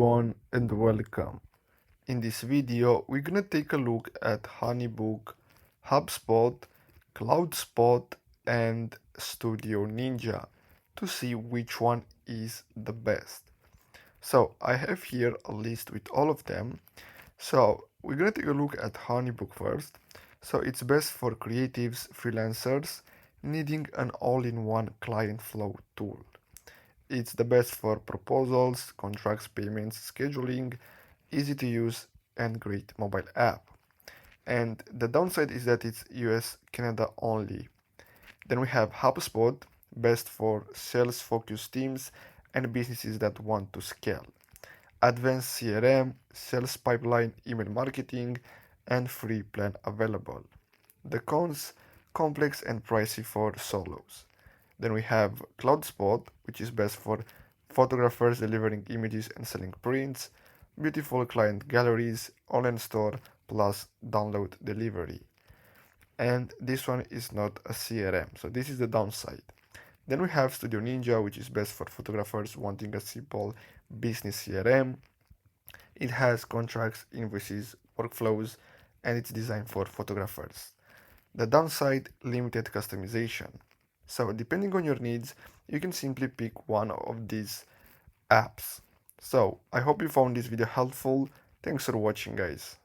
everyone and welcome. In this video, we're gonna take a look at Honeybook, Hubspot, Cloudspot, and Studio Ninja to see which one is the best. So I have here a list with all of them. So we're gonna take a look at Honeybook first. So it's best for creatives, freelancers needing an all-in-one client flow tool. It's the best for proposals, contracts, payments, scheduling, easy to use, and great mobile app. And the downside is that it's US, Canada only. Then we have HubSpot, best for sales focused teams and businesses that want to scale. Advanced CRM, sales pipeline, email marketing, and free plan available. The cons, complex and pricey for solos. Then we have Cloudspot, which is best for photographers delivering images and selling prints, beautiful client galleries, online store, plus download delivery. And this one is not a CRM, so this is the downside. Then we have Studio Ninja, which is best for photographers wanting a simple business CRM. It has contracts, invoices, workflows, and it's designed for photographers. The downside, limited customization. So depending on your needs, you can simply pick one of these apps. So I hope you found this video helpful. Thanks for watching, guys.